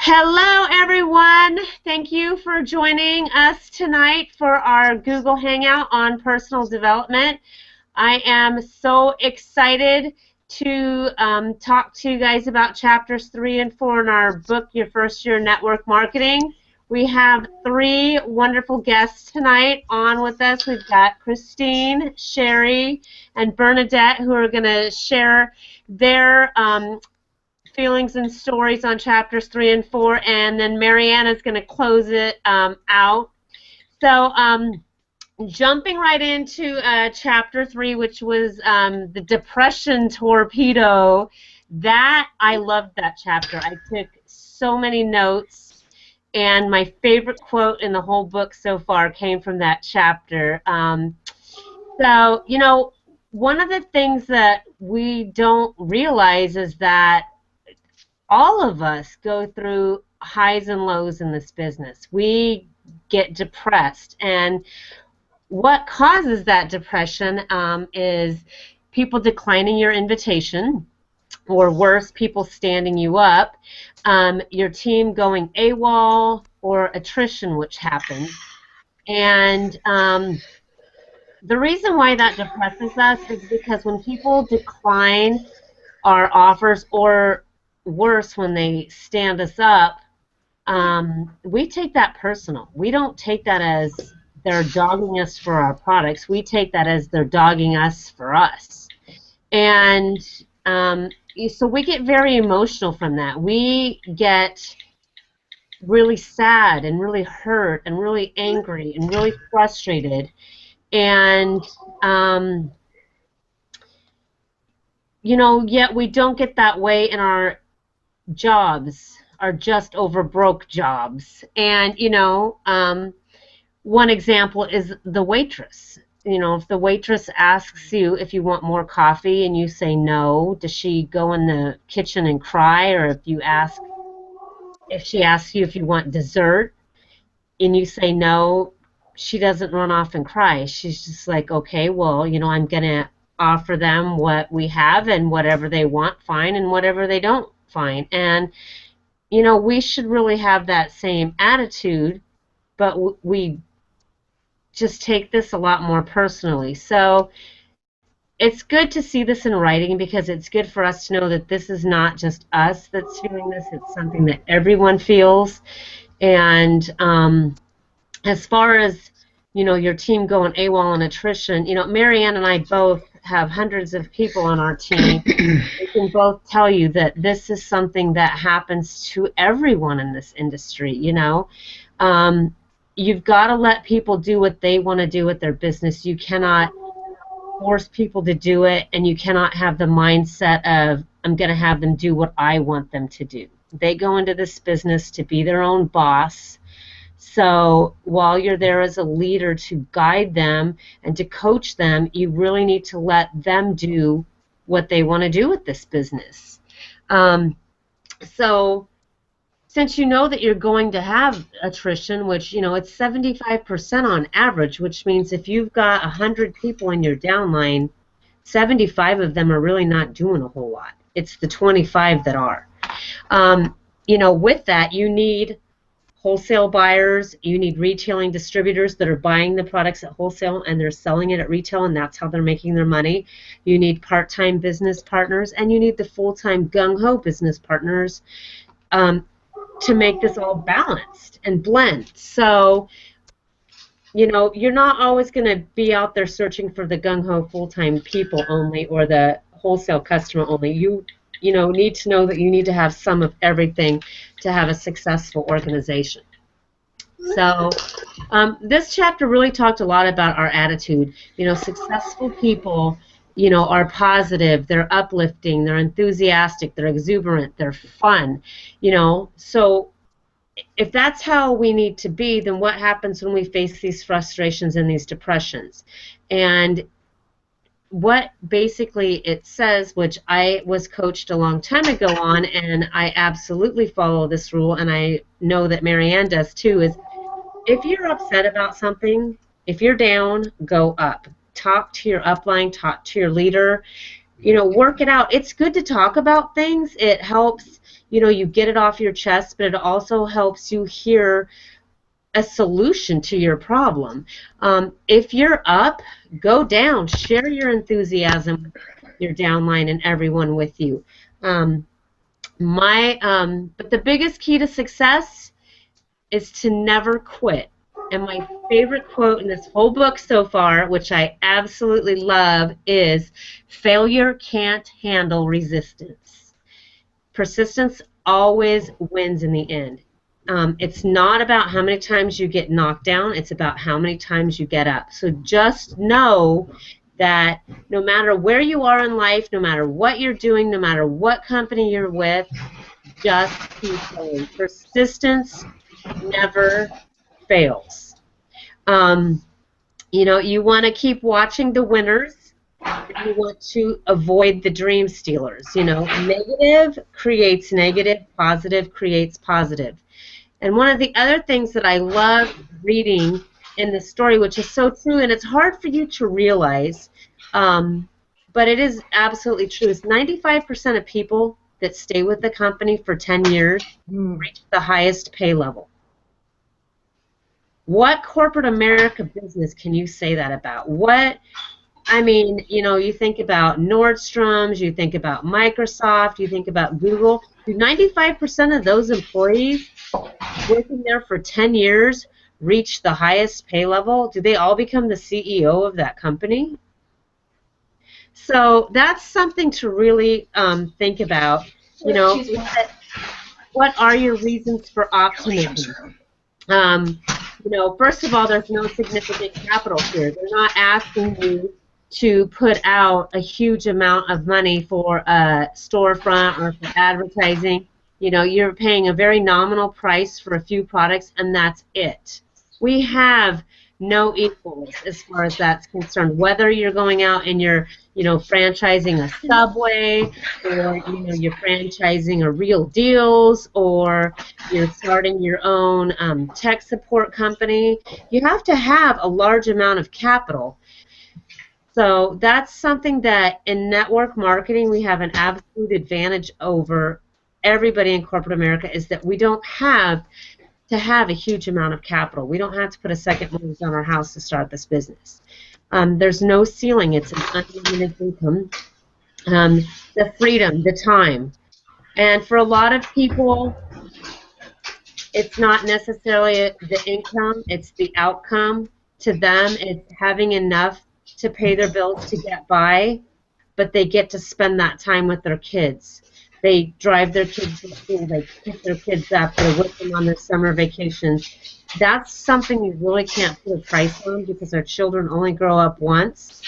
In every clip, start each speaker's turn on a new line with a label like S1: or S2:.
S1: Hello, everyone. Thank you for joining us tonight for our Google Hangout on personal development. I am so excited to talk to you guys about chapters 3 and 4 in our book, Your First Year Network Marketing. We have three wonderful guests tonight on with us. We've got Christine, Sherry, and Bernadette, who are going to share their feelings and stories on chapters 3 and 4, and then Marianne is going to close it out. So jumping right into chapter 3, which was the depression torpedo, I loved that chapter. I took so many notes, and my favorite quote in the whole book so far came from that chapter. So, you know, one of the things that we don't realize is that all of us go through highs and lows in this business. We get depressed, and what causes that depression is people declining your invitation, or worse, people standing you up, your team going AWOL, or attrition, which happens. And the reason why that depresses us is because when people decline our offers, or worse, when they stand us up, we take that personal. We don't take that as they're dogging us for our products. We take that as they're dogging us for us. And so we get very emotional from that. We get really sad and really hurt and really angry and really frustrated. And you know, yet we don't get that way in our jobs, are just over broke jobs. And you know, one example is the waitress. You know, if the waitress asks you if you want more coffee and you say no, does she go in the kitchen and cry? Or if she asks you if you want dessert and you say no, she doesn't run off and cry. She's just like, okay, well, you know, I'm gonna offer them what we have, and whatever they want, fine, and whatever they don't, fine. And you know, we should really have that same attitude, but we just take this a lot more personally. So it's good to see this in writing, because it's good for us to know that this is not just us that's feeling this, it's something that everyone feels. And as far as, you know, your team going AWOL and attrition, you know, Marianne and I both have hundreds of people on our team. We can both tell you that this is something that happens to everyone in this industry, you know. You've got to let people do what they want to do with their business. You cannot force people to do it, and you cannot have the mindset of, I'm going to have them do what I want them to do. They go into this business to be their own boss. So while you're there as a leader to guide them and to coach them, you really need to let them do what they want to do with this business. So since you know that you're going to have attrition, which, you know, it's 75% on average, which means if you've got 100 people in your downline, 75 of them are really not doing a whole lot. It's the 25 that are. You know, with that, you need wholesale buyers, you need retailing distributors that are buying the products at wholesale and they're selling it at retail, and that's how they're making their money. You need part-time business partners, and you need the full-time gung-ho business partners to make this all balanced and blend. So, you know, you're not always going to be out there searching for the gung-ho full-time people only, or the wholesale customer only. You know, need to know that you need to have some of everything to have a successful organization. So this chapter really talked a lot about our attitude. You know, successful people, you know, are positive, they're uplifting, they're enthusiastic, they're exuberant, they're fun, you know. So if that's how we need to be, then what happens when we face these frustrations and these depressions? And what basically it says, which I was coached a long time ago on, and I absolutely follow this rule, and I know that Marianne does too, is if you're upset about something, if you're down, go up. Talk to your upline, talk to your leader, you know, work it out. It's good to talk about things. It helps, you get it off your chest, but it also helps you hear a solution to your problem. If you're up, go down. Share your enthusiasm, your downline, and everyone with you. But the biggest key to success is to never quit. And my favorite quote in this whole book so far, which I absolutely love, is failure can't handle resistance. Persistence always wins in the end. It's not about how many times you get knocked down, it's about how many times you get up. So just know that no matter where you are in life, no matter what you're doing, no matter what company you're with, just keep going. Persistence never fails. You want to keep watching the winners. You want to avoid the dream stealers. Negative creates negative, positive creates positive. And one of the other things that I love reading in the story, which is so true, and it's hard for you to realize, but it is absolutely true, is 95% of people that stay with the company for 10 years reach the highest pay level. What corporate America business can you say that about? You think about Nordstrom's, you think about Microsoft, you think about Google. Do 95% of those employees working there for 10 years reach the highest pay level? Do they all become the CEO of that company? So that's something to really think about. What are your reasons for optimism? First of all, there's no significant capital here. They're not asking you to put out a huge amount of money for a storefront or for advertising. You're paying a very nominal price for a few products, and that's it. We have no equals as far as that's concerned. Whether you're going out and you're, franchising a Subway, or you're franchising a Real Deals, or you're starting your own tech support company, you have to have a large amount of capital. So that's something that in network marketing we have an absolute advantage over everybody in corporate America, is that we don't have to have a huge amount of capital. We don't have to put a second mortgage on our house to start this business. There's no ceiling. It's an unlimited income. The freedom, the time. And for a lot of people, it's not necessarily the income, it's the outcome. To them, it's having enough to pay their bills to get by, but they get to spend that time with their kids. They drive their kids to school, they pick their kids up, they're with them on their summer vacations. That's something you really can't put a price on, because our children only grow up once,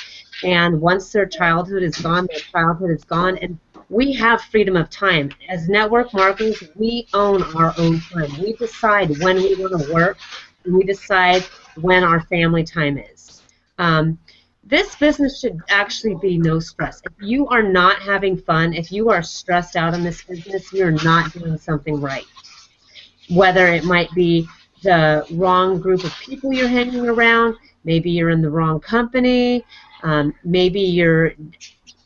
S1: and once their childhood is gone, their childhood is gone, and we have freedom of time. As network marketers, we own our own time. We decide when we want to work, and we decide when our family time is. This business should actually be no stress. If you are not having fun, if you are stressed out in this business, you're not doing something right. Whether it might be the wrong group of people you're hanging around, maybe you're in the wrong company, maybe you're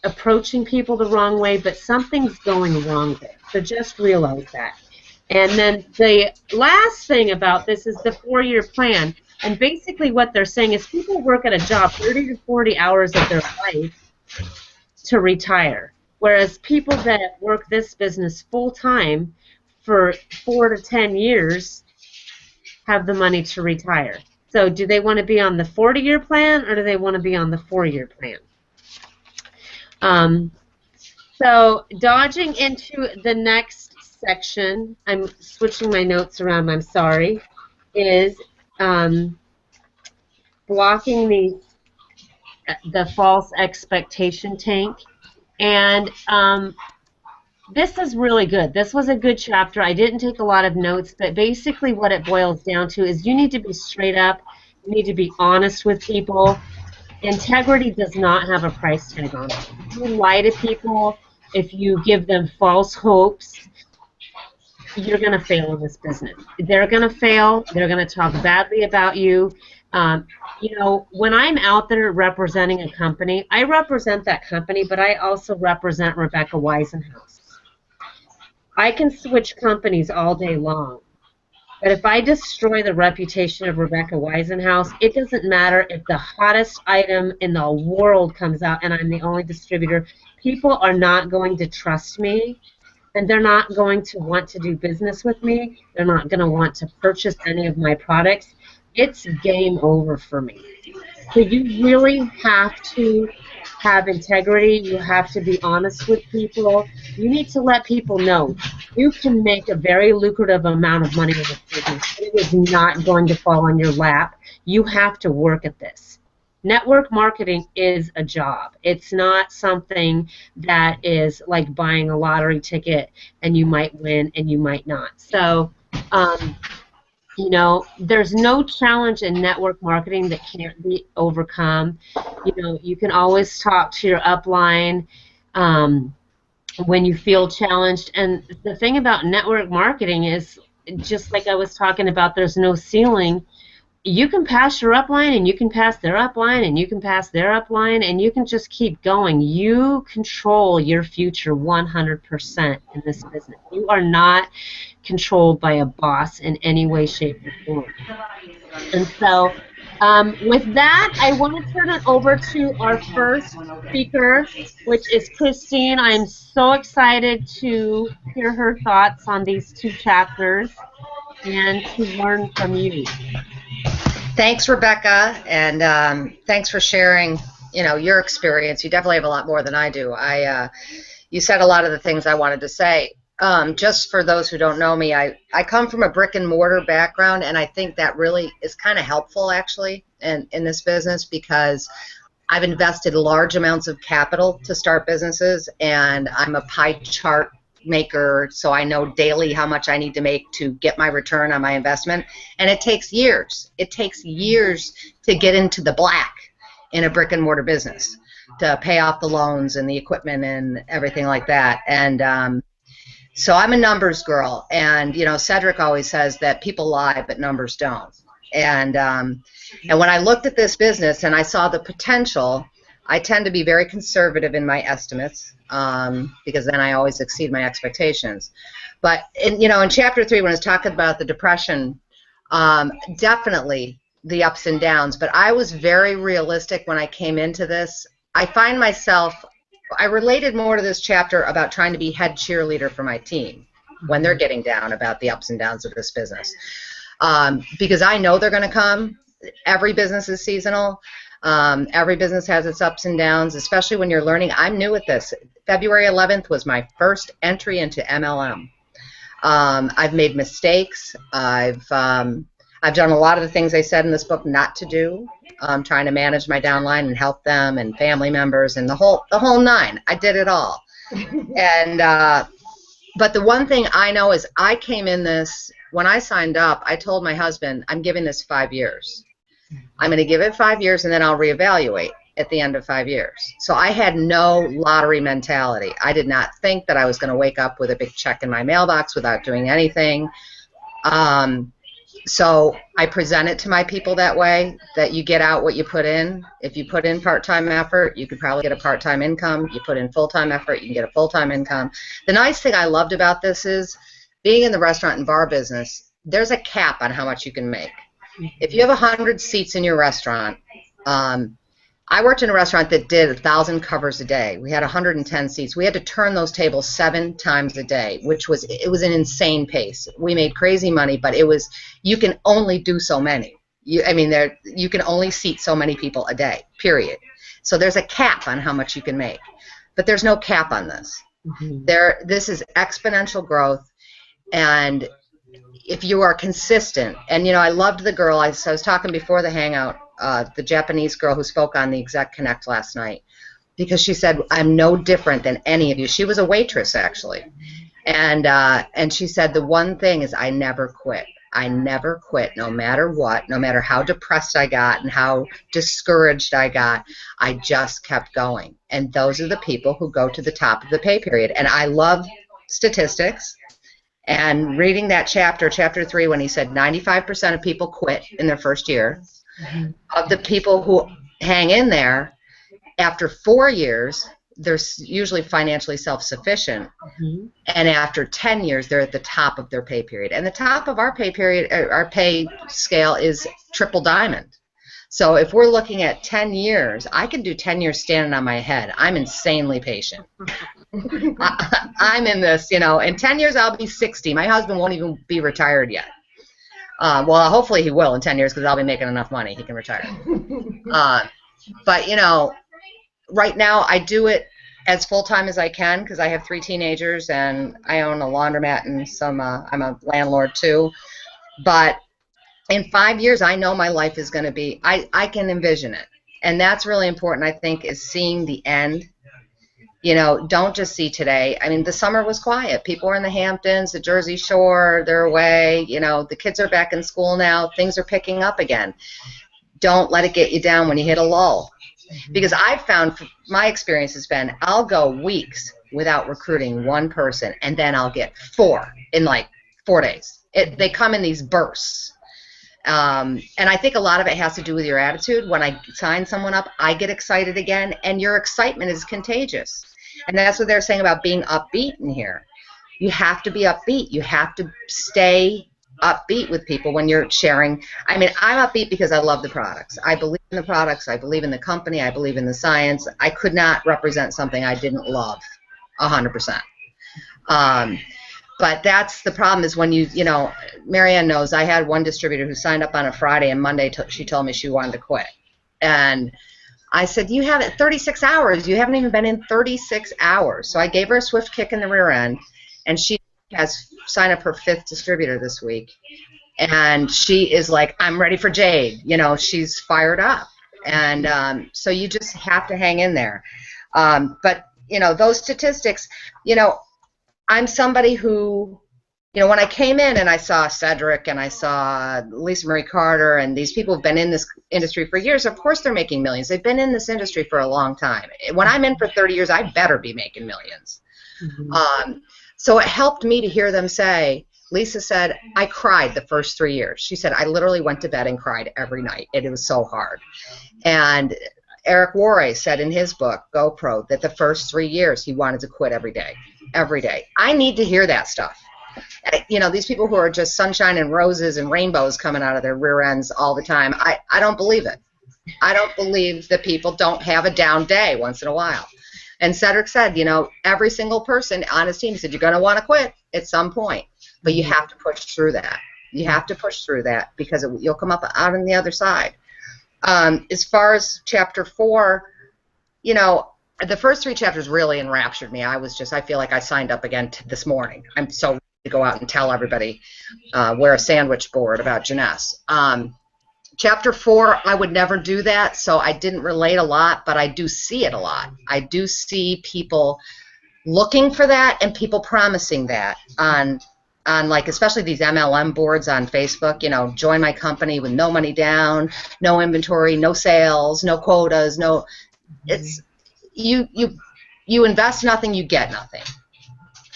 S1: approaching people the wrong way, but something's going wrong there. So just realize that. And then the last thing about this is the 4-year plan. And basically what they're saying is people work at a job 30 to 40 hours of their life to retire, whereas people that work this business full-time for 4 to 10 years have the money to retire. So do they want to be on the 40-year plan, or do they want to be on the 4-year plan? So dodging into the next section, I'm switching my notes around, I'm sorry, is blocking the false expectation tank. And this is really good. This was a good chapter. I didn't take a lot of notes, but basically what it boils down to is you need to be straight up. You need to be honest with people. Integrity does not have a price tag on it. If you lie to people, if you give them false hopes, you're going to fail in this business. They're going to fail. They're going to talk badly about you. When I'm out there representing a company, I represent that company, but I also represent Rebecca Weisenhouse. I can switch companies all day long. But if I destroy the reputation of Rebecca Weisenhouse, it doesn't matter if the hottest item in the world comes out and I'm the only distributor. People are not going to trust me, and they're not going to want to do business with me. They're not going to want to purchase any of my products. It's game over for me. So you really have to have integrity. You have to be honest with people. You need to let people know you can make a very lucrative amount of money in this business. It is not going to fall on your lap. You have to work at this. Network marketing is a job. It's not something that is like buying a lottery ticket and you might win and you might not. So, you know, there's no challenge in network marketing that can't be overcome. You know, you can always talk to your upline when you feel challenged. And the thing about network marketing is, just like I was talking about, there's no ceiling. You can pass your upline, and you can pass their upline, and you can pass their upline, and you can just keep going. You control your future 100% in this business. You are not controlled by a boss in any way, shape, or form. And so with that, I want to turn it over to our first speaker, which is Christine. I'm so excited to hear her thoughts on these two chapters and to learn from you.
S2: Thanks, Rebecca, and thanks for sharing, your experience. You definitely have a lot more than I do. You said a lot of the things I wanted to say. Just for those who don't know me, I come from a brick and mortar background, and I think that really is kind of helpful, actually, in this business, because I've invested large amounts of capital to start businesses, and I'm a pie chart maker, so I know daily how much I need to make to get my return on my investment, and it takes years. It takes years to get into the black in a brick and mortar business, to pay off the loans and the equipment and everything like that. And so I'm a numbers girl, and Cedric always says that people lie but numbers don't. And when I looked at this business and I saw the potential, I tend to be very conservative in my estimates, because then I always exceed my expectations. But in chapter 3, when it's talking about the depression, definitely the ups and downs. But I was very realistic when I came into this. I related more to this chapter about trying to be head cheerleader for my team when they're getting down about the ups and downs of this business, because I know they're going to come. Every business is seasonal. Every business has its ups and downs, especially when you're learning. I'm new at this. February 11th was my first entry into MLM. I've made mistakes. I've done a lot of the things I said in this book not to do. Trying to manage my downline and help them and family members and the whole nine. I did it all. And but the one thing I know is I came in this, when I signed up, I told my husband, I'm giving this 5 years. I'm going to give it 5 years, and then I'll reevaluate at the end of 5 years. So I had no lottery mentality. I did not think that I was going to wake up with a big check in my mailbox without doing anything. So I present it to my people that way, that you get out what you put in. If you put in part-time effort, you could probably get a part-time income. You put in full-time effort, you can get a full-time income. The nice thing I loved about this is, being in the restaurant and bar business, there's a cap on how much you can make. If you have 100 seats in your restaurant, I worked in a restaurant that did 1,000 covers a day. We had 110 seats. We had to turn those tables 7 times a day, which was an insane pace. We made crazy money, but you can only do so many. You can only seat so many people a day, period. So there's a cap on how much you can make, but there's no cap on this. Mm-hmm. This is exponential growth, and if you are consistent, and I loved the girl, I was talking before the Hangout, the Japanese girl who spoke on the Exec Connect last night, because she said, I'm no different than any of you. She was a waitress, actually. And she said, the one thing is, I never quit. I never quit, no matter what, no matter how depressed I got and how discouraged I got. I just kept going. And those are the people who go to the top of the pay period. And I love statistics. And reading that chapter 3, when he said 95% of people quit in their first year, mm-hmm. of the people who hang in there, after 4 years, they're usually financially self-sufficient. And after 10 years, they're at the top of their pay period. And the top of our pay period, our pay scale is triple diamond. So if we're looking at 10 years, I can do 10 years standing on my head. I'm insanely patient. I'm in this, in 10 years I'll be 60. My husband won't even be retired yet. Well, hopefully he will in 10 years because I'll be making enough money. He can retire. But, right now I do it as full-time as I can because I have 3 teenagers and I own a laundromat and I'm a landlord too. But in 5 years, I know my life is going to be, I can envision it. And that's really important, I think, is seeing the end. Don't just see today. I mean, the summer was quiet. People are in the Hamptons, the Jersey Shore, they're away. The kids are back in school now. Things are picking up again. Don't let it get you down when you hit a lull. Because I've found, my experience has been, I'll go weeks without recruiting one person, and then I'll get 4 in like 4 days. They come in these bursts. And I think a lot of it has to do with your attitude. When I sign someone up, I get excited again, and your excitement is contagious. And that's what they're saying about being upbeat in here. You have to be upbeat. You have to stay upbeat with people when you're sharing. I mean, I'm upbeat because I love the products. I believe in the products. I believe in the company. I believe in the science. I could not represent something I didn't love 100%. But that's the problem is when Marianne knows I had one distributor who signed up on a Friday and Monday she told me she wanted to quit. And I said, you have it 36 hours. You haven't even been in 36 hours. So I gave her a swift kick in the rear end, and she has signed up her 5th distributor this week. And she is like, I'm ready for Jade. She's fired up. And so you just have to hang in there. But, those statistics, I'm somebody who, when I came in and I saw Cedric and I saw Lisa Marie Carter and these people have been in this industry for years, of course they're making millions. They've been in this industry for a long time. When I'm in for 30 years, I better be making millions. So it helped me to hear them say, Lisa said, I cried the first 3 years. She said, I literally went to bed and cried every night. It was so hard. And Eric Worre said in his book, GoPro, that the first 3 years he wanted to quit every day. Every day. I need to hear that stuff. These people who are just sunshine and roses and rainbows coming out of their rear ends all the time, I don't believe it. I don't believe that people don't have a down day once in a while. And Cedric said, every single person on his team said, you're going to want to quit at some point, but you have to push through that. You have to push through that because you'll come up out on the other side. As far as chapter 4, the first 3 chapters really enraptured me. I feel like I signed up again this morning. I'm so ready to go out and tell everybody, wear a sandwich board about Janess. Chapter 4, I would never do that, so I didn't relate a lot, but I do see it a lot. I do see people looking for that and people promising that on like especially these MLM boards on Facebook, join my company with no money down, no inventory, no sales, no quotas, it's you invest nothing, you get nothing.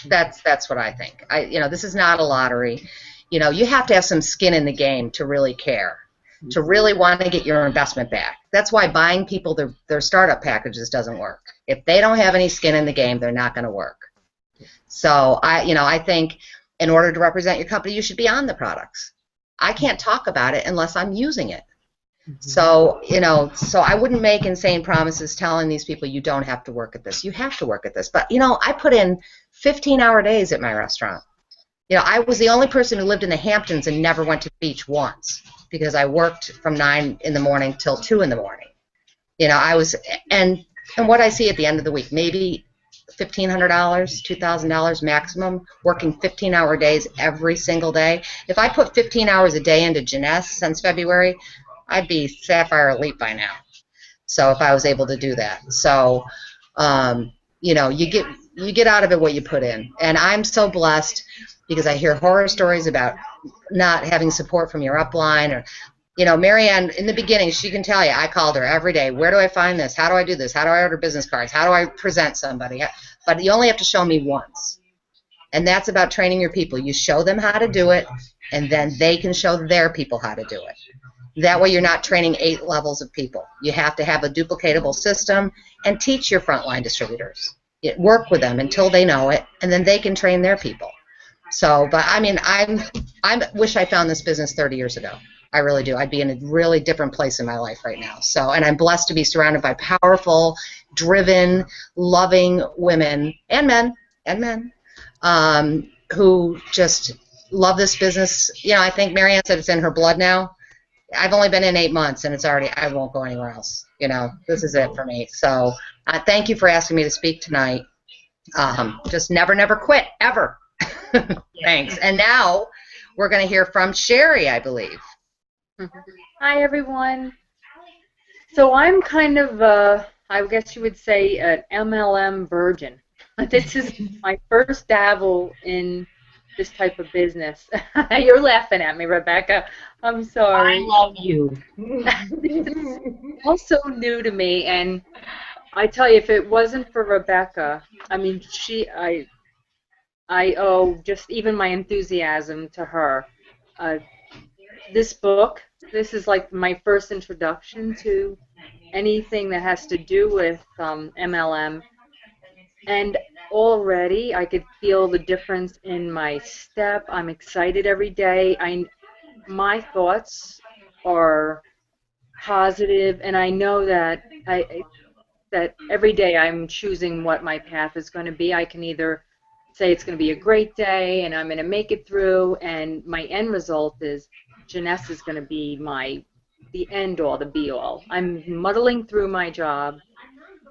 S2: That's what I think. This is not a lottery. You have to have some skin in the game to really care, to really want to get your investment back. That's why buying people their startup packages doesn't work. If they don't have any skin in the game, they're not going to work. So I think in order to represent your company, you should be on the products. I can't talk about it unless I'm using it. So, so I wouldn't make insane promises telling these people you don't have to work at this. You have to work at this. But, I put in 15-hour days at my restaurant. I was the only person who lived in the Hamptons and never went to the beach once because I worked from 9 in the morning till 2 in the morning. And what I see at the end of the week, maybe $1,500, $2,000 maximum, working 15-hour days every single day. If I put 15 hours a day into Janess since February, I'd be Sapphire Elite by now. So if I was able to do that. So, you get out of it what you put in. And I'm so blessed because I hear horror stories about not having support from your upline or, Marianne, in the beginning, she can tell you, I called her every day. Where do I find this? How do I do this? How do I order business cards? How do I present somebody? But you only have to show me once. And that's about training your people. You show them how to do it, and then they can show their people how to do it. That way you're not training 8 levels of people. You have to have a duplicatable system and teach your frontline distributors. Work with them until they know it, and then they can train their people. So, but I mean, I wish I found this business 30 years ago. I really do. I'd be in a really different place in my life right now. So, and I'm blessed to be surrounded by powerful, driven, loving women and men who just love this business. You know, I think Marianne said it's in her blood now. I've only been in 8 months, and it's already, I won't go anywhere else. You know, this is it for me. So thank you for asking me to speak tonight. Just never quit, ever. Thanks. And now we're going to hear from Sherry, I believe.
S3: Hi, everyone. So I'm kind of, I guess you would say, an MLM virgin. This is my first dabble in this type of business. You're laughing at me, Rebecca. I'm sorry.
S1: I love you.
S3: It's also new to me, and I tell you, if it wasn't for Rebecca, I mean, I owe just even my enthusiasm to her. This book, this is like my first introduction to anything that has to do with MLM, and already I could feel the difference in my step. I'm excited every day. My thoughts are positive, and I know that that every day I'm choosing what my path is going to be. I can either say it's going to be a great day and I'm going to make it through, and my end result is Jeunesse is going to be the end all, the be all. I'm muddling through my job,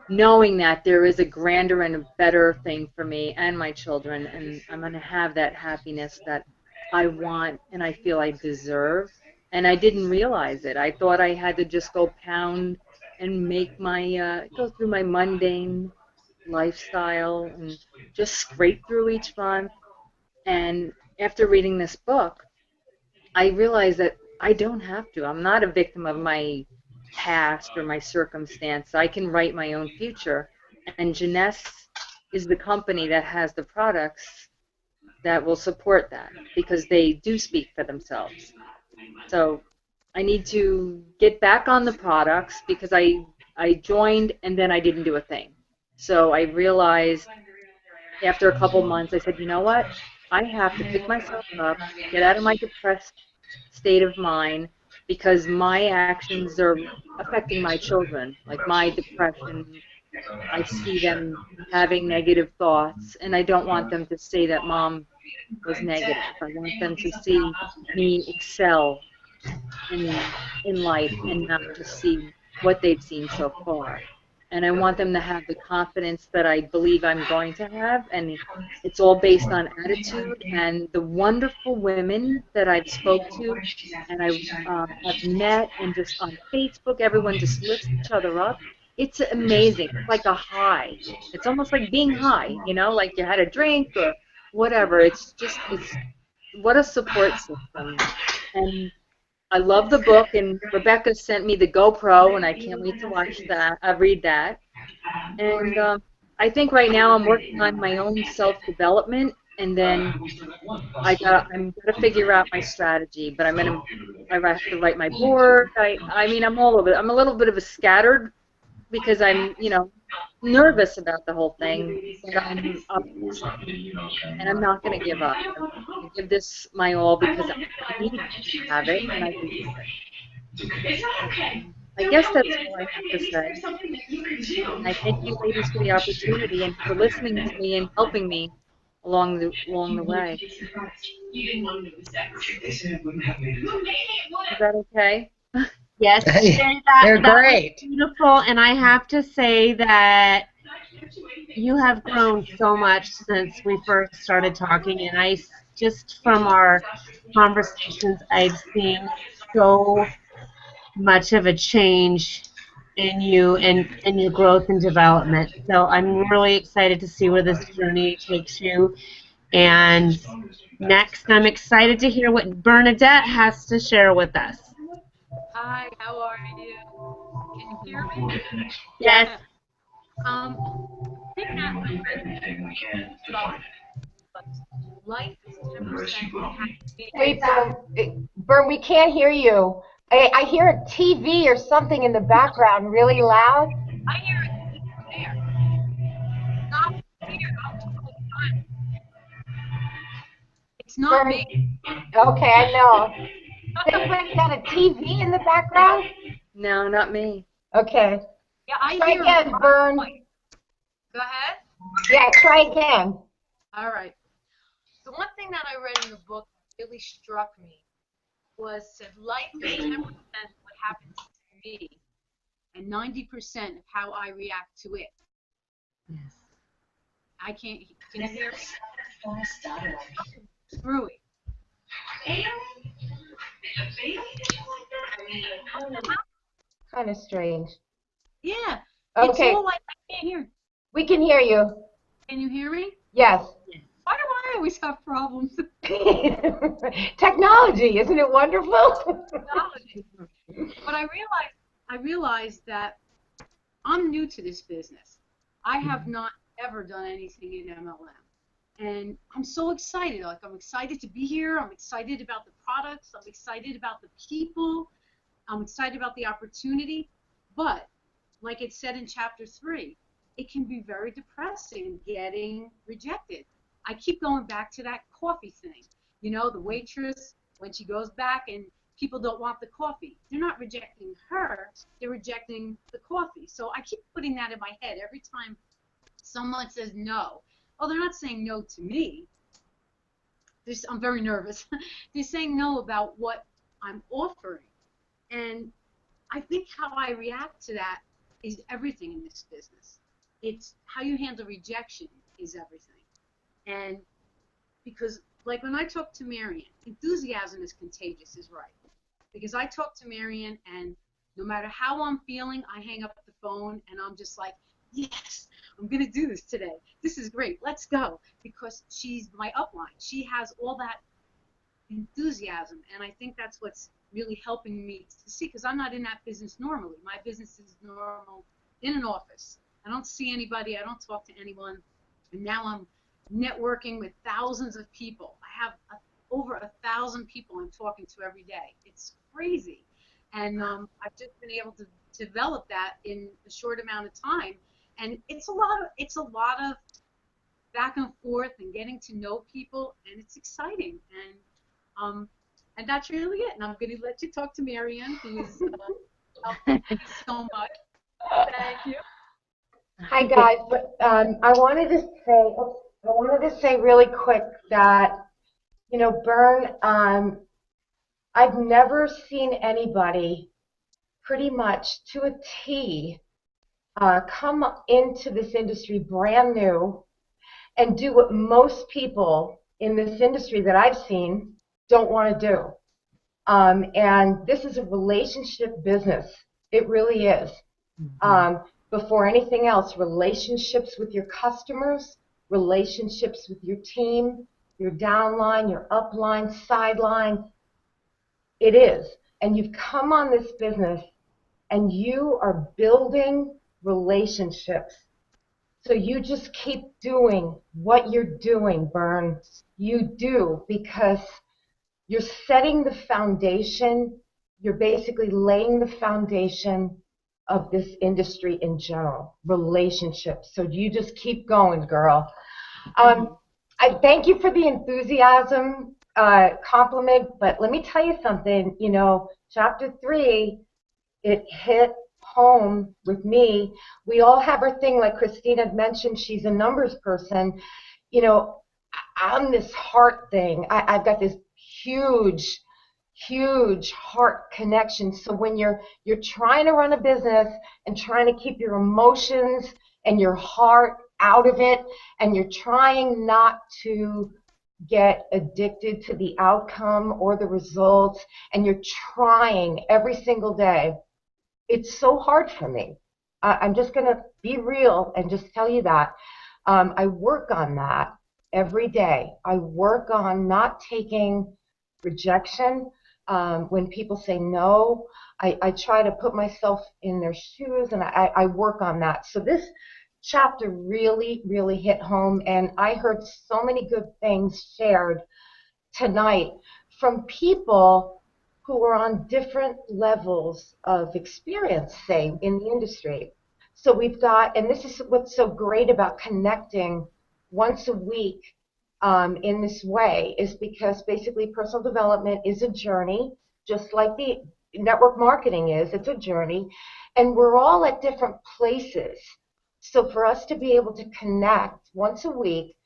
S3: knowing that there is a grander and a better thing for me and my children, and I'm going to have that happiness that I want and I feel I deserve. And I didn't realize it. I thought I had to just go pound and make go through my mundane lifestyle and just scrape through each month. And after reading this book, I realized that I don't have to. I'm not a victim of my past or my circumstance. I can write my own future. And Jeunesse is the company that has the products that will support that, because they do speak for themselves. So I need to get back on the products, because I joined and then I didn't do a thing. So I realized after a couple months, I said, you know what? I have to pick myself up, get out of my depressed state of mind, because my actions are affecting my children. Like my depression, I see them having negative thoughts, and I don't want them to say that mom was negative. I want them to see me excel in life and not just see what they've seen so far. And I want them to have the confidence that I believe I'm going to have, and it's all based on attitude. And the wonderful women that I've spoke to and I have met, and just on Facebook, everyone just lifts each other up. It's amazing. It's like a high. It's almost like being high, you know, like you had a drink or whatever. It's what a support system. And I love the book, and Rebecca sent me the GoPro, and I can't wait to watch that. Read that. And I think right now I'm working on my own self-development, and then I'm gonna figure out my strategy. But I have to write my board. I mean, I'm all over it. I'm a little bit of a scattered, because I'm, you know, nervous about the whole thing, but I'm optimistic, and I'm not going to give up. I'm going to give this my all, because I need to have it, and I deserve it. I guess that's all I have to say. And I thank you, ladies, for the opportunity and for listening to me and helping me along the way. Is that okay?
S1: Yes, Sherry,
S2: They're
S1: that
S2: great.
S1: was beautiful, and I have to say that you have grown so much since we first started talking, and I just from our conversations, I've seen so much of a change in you and in your growth and development. So I'm really excited to see where this journey takes you. And next, I'm excited to hear what Bernadette has to share with us.
S4: Hi, how are you? Can you hear me?
S1: Yes.
S4: I think that my but life is never said you have to be.
S5: Wait, Bern, we can't hear you.
S2: I hear a TV or something in the background really loud.
S4: I hear it there. Not here. It's not
S2: Burn.
S4: me.
S2: Okay, I know. Has anybody got a TV in the background?
S3: No, not me.
S2: Okay.
S4: Yeah, I
S2: Try
S4: hear
S2: again,
S4: a
S2: Burn.
S4: Go ahead.
S2: Yeah, try again.
S4: All right. The one thing that I read in the book that really struck me was that life is 10% what happens to me and 90% of how I react to it.
S3: Yes.
S4: I can't, can you hear me? Screwy.
S2: Kind of strange.
S4: Yeah, it's
S2: Okay,
S4: all like, I can't hear.
S2: we can hear you.
S4: Can you hear me?
S2: Yes.
S4: Why do I always have problems with
S2: Technology, isn't it wonderful?
S4: technology? But I realized that I'm new to this business. I have not ever done anything in MLM. And I'm so excited. Like, I'm excited to be here. I'm excited about the products. I'm excited about the people. I'm excited about the opportunity. But, like it said in chapter 3, it can be very depressing getting rejected. I keep going back to that coffee thing. You know, the waitress, when she goes back and people don't want the coffee, they're not rejecting her, they're rejecting the coffee. So I keep putting that in my head every time someone says no. Oh, they're not saying no to me. I'm very nervous. They're saying no about what I'm offering. And I think how I react to that is everything in this business. It's how you handle rejection is everything. And because, like, when I talk to Marianne, enthusiasm is contagious, is right. Because I talk to Marianne, and no matter how I'm feeling, I hang up the phone, and I'm just like, yes, I'm going to do this today. This is great. Let's go. Because she's my upline. She has all that enthusiasm, and I think that's what's really helping me to see, because I'm not in that business normally. My business is normal in an office. I don't see anybody. I don't talk to anyone. And now I'm networking with thousands of people. I have over 1,000 people I'm talking to every day. It's crazy. And I've just been able to develop that in a short amount of time. And it's a lot of back and forth and getting to know people, and it's exciting. And that's really it. And I'm going to let you talk to Marianne, who's helping me so much. Thank you.
S2: Hi guys, but I wanted to say really quick that Bern, I've never seen anybody pretty much to a T come into this industry brand new and do what most people in this industry that I've seen don't want to do. And this is a relationship business. It really is. Before anything else, relationships with your customers, relationships with your team, your downline, your upline, sideline. It is. And you've come on this business and you are building relationships. So you just keep doing what you're doing, Bern. You do, because you're setting the foundation. You're basically laying the foundation of this industry in general, relationships. So you just keep going, girl. I thank you for the enthusiasm compliment, but let me tell you something. Chapter 3, it hit home with me. We all have our thing, like Christina mentioned. She's a numbers person. I'm this heart thing. I've got this huge, huge heart connection. So when you're trying to run a business and trying to keep your emotions and your heart out of it, and you're trying not to get addicted to the outcome or the results, and you're trying every single day, it's so hard for me. I'm just going to be real and just tell you that. I work on that every day. I work on not taking rejection. When people say no, I try to put myself in their shoes, and I work on that. So this chapter really, really hit home, and I heard so many good things shared tonight from people
S5: who are on different levels of experience, say, in the industry. So we've got, and this is what's so great about connecting once a week in this way, is because basically personal development is a journey, just like the network marketing is. It's a journey, and we're all at different places. So for us to be able to connect once a week,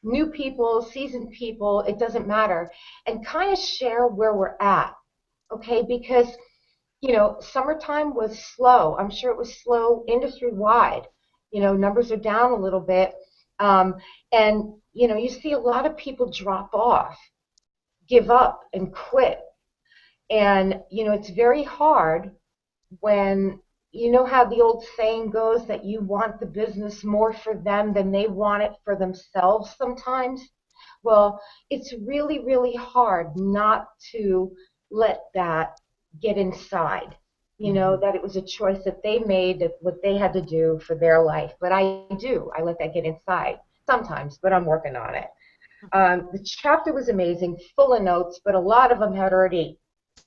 S5: new people, seasoned people, it doesn't matter, and kind of share where we're at, okay? Because, you know, summertime was slow. I'm sure it was slow industry-wide. You know, numbers are down a little bit. And, you know, you see a lot of people drop off, give up, and quit. And, you know, it's very hard when, you know how the old saying goes that you want the business more for them than they want it for themselves sometimes? Well, it's really, really hard not to let that get inside. You know, that it was a choice that they made, that what they had to do for their life. But I do. I let that get inside sometimes, but I'm working on it. The chapter was amazing, full of notes, but a lot of them had already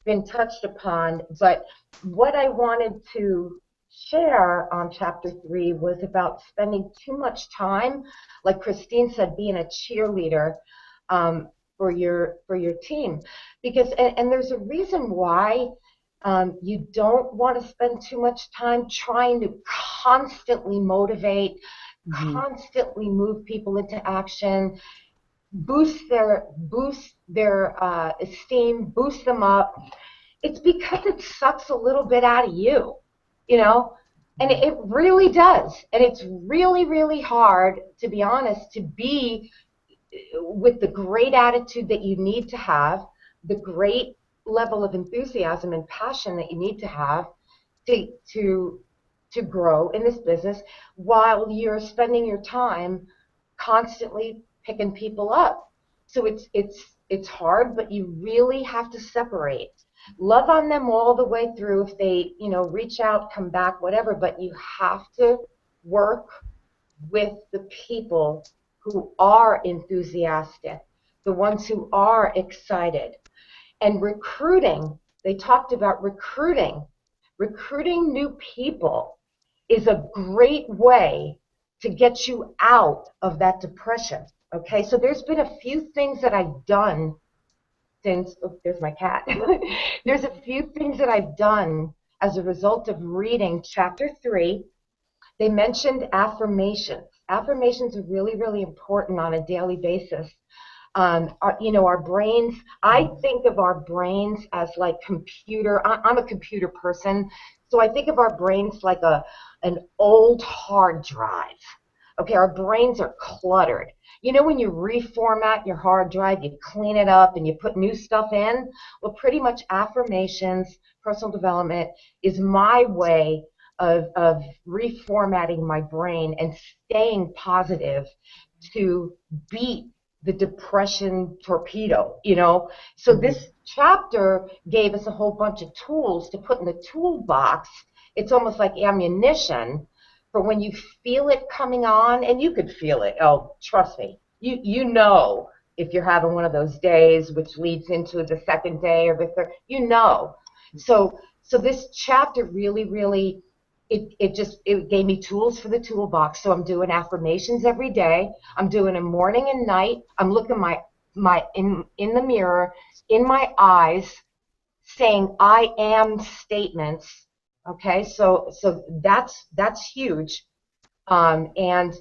S5: been touched upon. But what I wanted to share on chapter 3 was about spending too much time, like Christine said, being a cheerleader for your team. Because and there's a reason why you don't want to spend too much time trying to constantly motivate, constantly move people into action, boost their esteem, boost them up. It's because it sucks a little bit out of you, you know, and it really does. And it's really, really hard, to be honest, to be with the great attitude that you need to have, the great level of enthusiasm and passion that you need to have to grow in this business, while you're spending your time constantly picking people up. So it's hard, but you really have to separate. Love on them all the way through. If they, you know, reach out, come back, whatever, but you have to work with the people who are enthusiastic, the ones who are excited. And recruiting, they talked about recruiting. Recruiting new people is a great way to get you out of that depression. Okay, so there's been a few things that I've done since, oh, there's my cat. There's a few things that I've done as a result of reading chapter 3. They mentioned affirmations. Affirmations are really, really important on a daily basis. You know, our brains, I think of our brains as like computer. I'm a computer person, so I think of our brains like an old hard drive. Okay, our brains are cluttered. You know, when you reformat your hard drive, you clean it up and you put new stuff in? Well, pretty much affirmations, personal development is my way of reformatting my brain and staying positive to beat the depression torpedo, you know. So this chapter gave us a whole bunch of tools to put in the toolbox. It's almost like ammunition for when you feel it coming on, and you could feel it. Oh, trust me. You know if you're having one of those days, which leads into the second day or the third, you know. So this chapter really, really, it gave me tools for the toolbox. So I'm doing affirmations every day. I'm doing them morning and night. I'm looking in the mirror, in my eyes, saying I am statements. Okay, so that's huge, and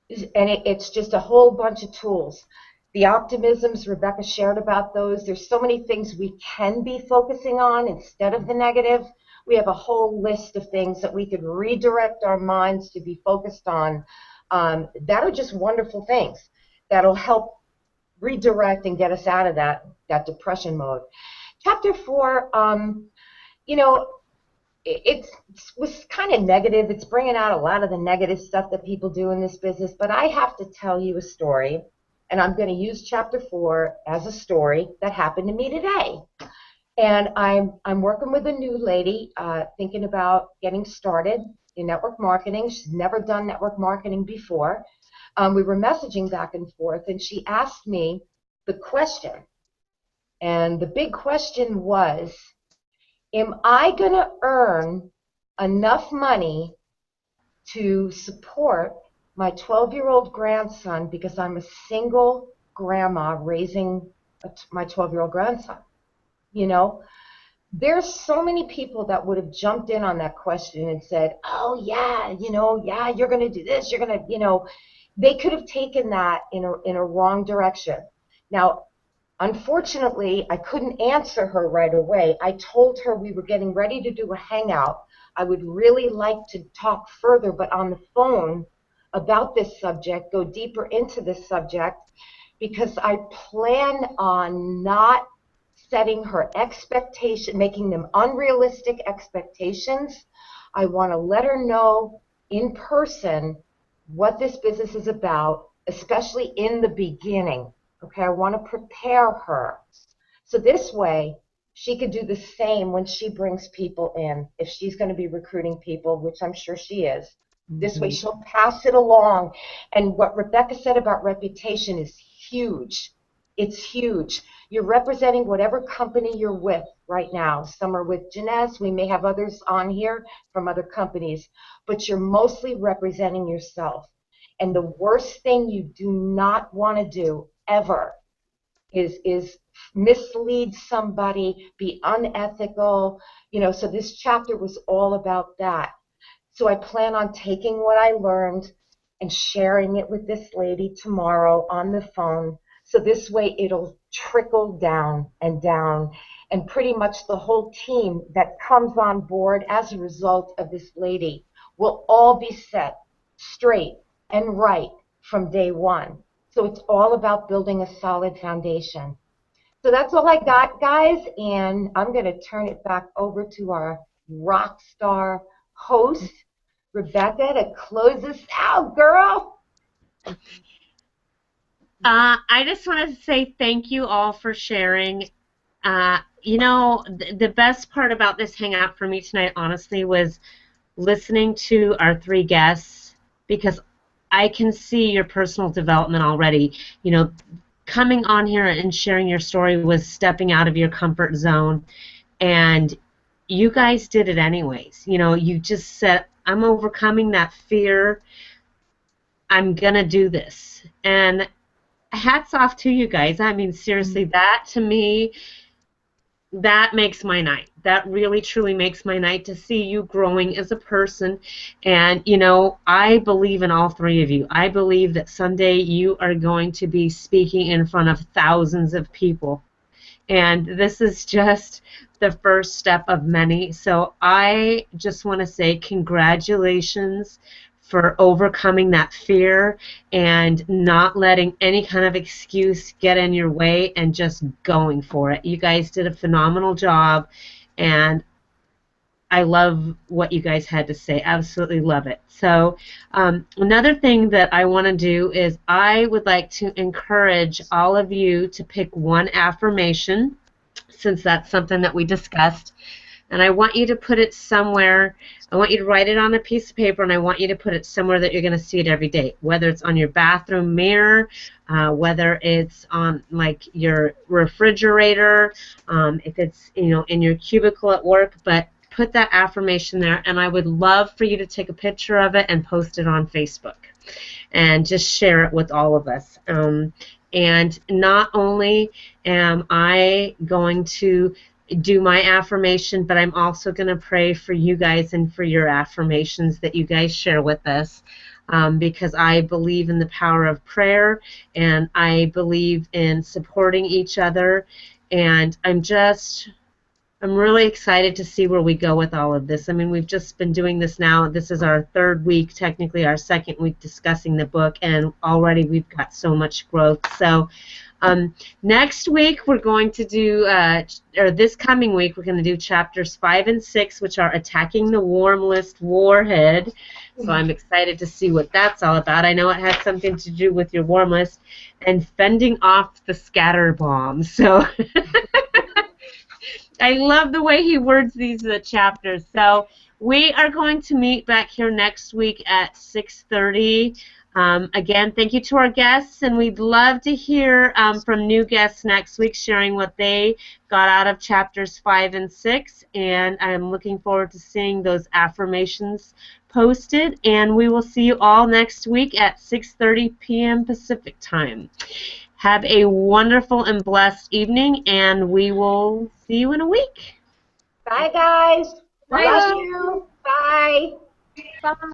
S5: it's just a whole bunch of tools. The optimisms, Rebecca shared about those. There's so many things we can be focusing on instead of the negative. We have a whole list of things that we could redirect our minds to be focused on. That are just wonderful things that'll help redirect and get us out of that depression mode. Chapter 4, you know, it was kind of negative. It's bringing out a lot of the negative stuff that people do in this business. But I have to tell you a story, and I'm going to use chapter 4 as a story that happened to me today. And I'm working with a new lady, thinking about getting started in network marketing. She's never done network marketing before. We were messaging back and forth, and she asked me the question. And the big question was, am I going to earn enough money to support my 12-year-old grandson, because I'm a single grandma raising my 12-year-old grandson? You know, there's so many people that would have jumped in on that question and said, oh, yeah, yeah, you're going to do this. You're going to, they could have taken that in a wrong direction. Now, unfortunately, I couldn't answer her right away. I told her we were getting ready to do a hangout. I would really like to talk further, but on the phone about this subject, go deeper into this subject, because I plan on not setting her expectation, making them unrealistic expectations. I want to let her know in person what this business is about, especially in the beginning. Okay, I want to prepare her. So this way, she could do the same when she brings people in. If she's going to be recruiting people, which I'm sure she is, this way she'll pass it along. And what Rebecca said about reputation is huge. It's huge. You're representing whatever company you're with right now. Some are with Jeunesse. We may have others on here from other companies, but you're mostly representing yourself. And the worst thing you do not want to do ever is mislead somebody, be unethical. So this chapter was all about that. So I plan on taking what I learned and sharing it with this lady tomorrow on the phone. So this way it'll trickle down, and pretty much the whole team that comes on board as a result of this lady will all be set straight and right from day one. So it's all about building a solid foundation. So that's all I got, guys, and I'm going to turn it back over to our rock star host, Rebecca, to close us out, girl.
S1: I just want to say thank you all for sharing. The best part about this hangout for me tonight, honestly, was listening to our three guests, because I can see your personal development already. Coming on here and sharing your story was stepping out of your comfort zone, and you guys did it anyways. You just said, I'm overcoming that fear. I'm going to do this. And hats off to you guys. I mean, seriously, that to me, that makes my night. That really, truly makes my night to see you growing as a person. And, I believe in all three of you. I believe that someday you are going to be speaking in front of thousands of people. And this is just the first step of many. So I just want to say congratulations for overcoming that fear and not letting any kind of excuse get in your way and just going for it. You guys did a phenomenal job, and I love what you guys had to say. Absolutely love it. So another thing that I want to do is I would like to encourage all of you to pick one affirmation, since that's something that we discussed. And I want you to put it somewhere. I want you to write it on a piece of paper, and I want you to put it somewhere that you're going to see it every day, whether it's on your bathroom mirror, whether it's on your refrigerator, if it's in your cubicle at work. But put that affirmation there, and I would love for you to take a picture of it and post it on Facebook and just share it with all of us. And not only am I going to do my affirmation, but I'm also going to pray for you guys and for your affirmations that you guys share with us, because I believe in the power of prayer, and I believe in supporting each other, and I'm really excited to see where we go with all of this. I mean, we've just been doing this now. This is our third week, technically our second week discussing the book, and already we've got so much growth. So next week we're going to do, or this coming week, we're going to do chapters 5 and 6, which are Attacking the Warm List Warhead. So I'm excited to see what that's all about. I know it has something to do with your warm list, and fending off the scatter bomb. So I love the way he words these chapters. So we are going to meet back here next week at 6:30. Again, thank you to our guests, and we'd love to hear from new guests next week sharing what they got out of chapters 5 and 6, and I'm looking forward to seeing those affirmations posted, and we will see you all next week at 6:30 p.m. Pacific time. Have a wonderful and blessed evening, and we will see you in a week.
S5: Bye, guys.
S3: Bye.
S5: Bless you. Bye.
S3: Bye.